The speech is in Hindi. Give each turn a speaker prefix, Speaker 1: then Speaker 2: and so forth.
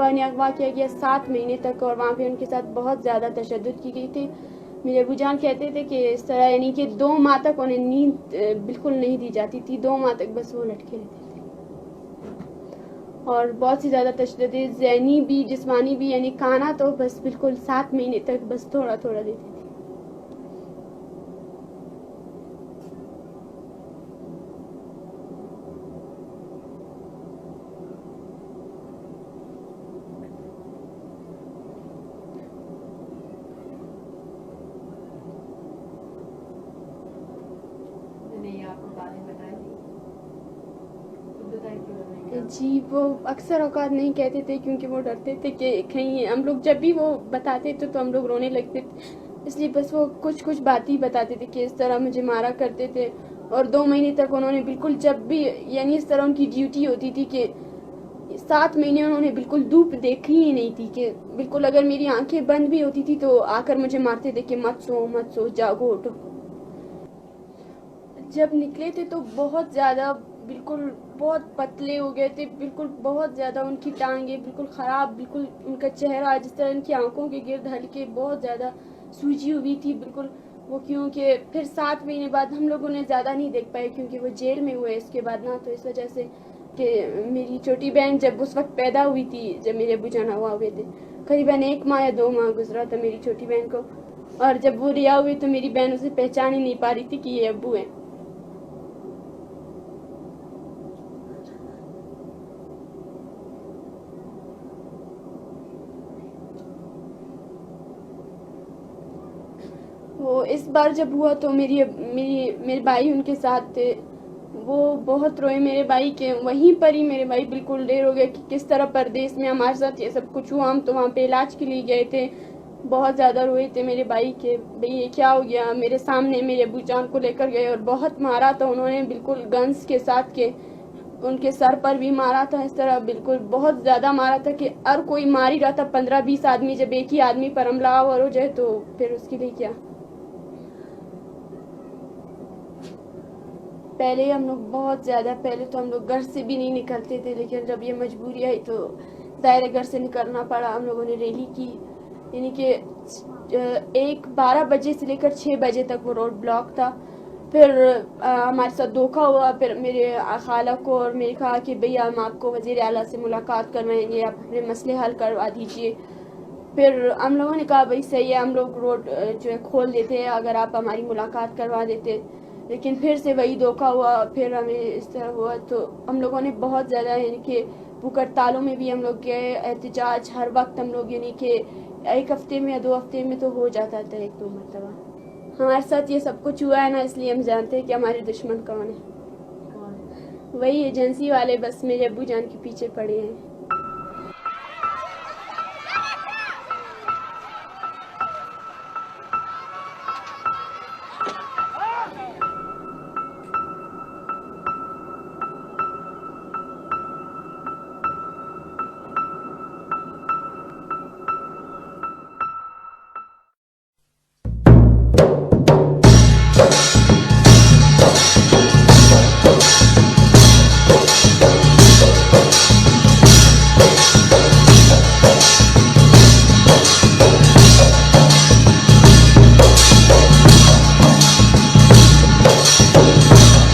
Speaker 1: अगवा ने अगवा किया गया 7 महीने तक, और वहाँ पे उनके साथ बहुत ज़्यादा तशद्दुद की गई थी। मेरे अबूजान कहते थे कि इस तरह यानी कि 2 माह तक उन्हें नींद बिल्कुल नहीं दी जाती थी, 2 माह तक बस वो लटके रहते थे, और बहुत सी ज़्यादा तशद्दुद ज़हनी भी जिस्मानी भी, यानी खाना तो बस बिल्कुल 7 महीने तक बस थोड़ा थोड़ा देते थे। जी, वो अक्सर औकात नहीं कहते थे क्योंकि वो डरते थे कि कहीं हम लोग जब भी वो बताते थे तो हम लोग रोने लगते थे, इसलिए बस वो कुछ कुछ बात ही बताते थे कि इस तरह मुझे मारा करते थे। और 2 महीने तक उन्होंने बिल्कुल जब भी यानी इस तरह उनकी ड्यूटी होती थी कि 7 महीने उन्होंने बिल्कुल धूप देखी ही नहीं थी, कि बिल्कुल अगर मेरी आंखें बंद भी होती थी तो आकर मुझे मारते थे कि मत सो जागो उठो। जब निकले थे तो बहुत ज़्यादा बिल्कुल बहुत पतले हो गए थे, बिल्कुल बहुत ज़्यादा उनकी टांगें बिल्कुल ख़राब, बिल्कुल उनका चेहरा जिस तरह उनकी आंखों के गिर्द हल्के बहुत ज़्यादा सूजी हुई थी बिल्कुल वो, क्योंकि फिर 7 महीने बाद हम लोग उन्हें ज़्यादा नहीं देख पाए क्योंकि वो जेल में हुए इसके बाद ना, तो इस वजह से कि मेरी छोटी बहन जब उस वक्त पैदा हुई थी, जब मेरे अबू जान हुआ हुए थे, करीबन 1 माह या 2 माह गुजरा था मेरी छोटी बहन को, और जब वो रिहा हुई तो मेरी बहन उसे पहचान ही नहीं पा रही थी कि ये अब्बू है। वो इस बार जब हुआ तो मेरे भाई उनके साथ थे, वो बहुत रोए मेरे भाई के, वहीं पर ही मेरे भाई बिल्कुल देर हो गया कि किस तरह परदेश में हमारे साथ ये सब कुछ हुआ। हम तो वहाँ पे इलाज के लिए गए थे, बहुत ज़्यादा रोए थे मेरे भाई के, भाई ये क्या हो गया। मेरे सामने मेरे अबू जान को लेकर गए और बहुत मारा था उन्होंने, बिल्कुल गन्स के साथ के उनके सर पर भी मारा था, इस तरह बिल्कुल बहुत ज़्यादा मारा था कि हर कोई मार ही रहा था। 15-20 आदमी, जब एक ही आदमी पर हमलावर हो जाए तो फिर उसके लिए क्या। पहले हम लोग बहुत ज़्यादा, पहले तो हम लोग घर से भी नहीं निकलते थे, लेकिन जब ये मजबूरी आई तो ज़ाहिर घर से निकलना पड़ा। हम लोगों ने रैली की, यानी कि 12 बजे से लेकर 6 बजे तक वो रोड ब्लॉक था। फिर हमारे साथ धोखा हुआ, फिर मेरे खाला को और मेरे कहा कि भैया हम आपको वज़ीर आला से मुलाकात करवाएंगे, आप अपने मसले हल करवा दीजिए। फिर हम लोगों ने कहा भाई सही है, हम लोग रोड जो है खोल देते हैं अगर आप हमारी मुलाकात करवा देते, लेकिन फिर से वही धोखा हुआ। फिर हमें इस तरह हुआ तो हम लोगों ने बहुत ज़्यादा, यानी कि भूख हड़तालों में भी हम लोग गए, एहतजाज हर वक्त हम लोग, यानी कि 1 हफ्ते में या 2 हफ्ते में तो हो जाता था 1-2 मरतबा। हमारे साथ ये सब कुछ हुआ है ना, इसलिए हम जानते हैं कि हमारे दुश्मन कौन है। वही एजेंसी वाले बस मेरे अब्बू जान के पीछे पड़े हैं।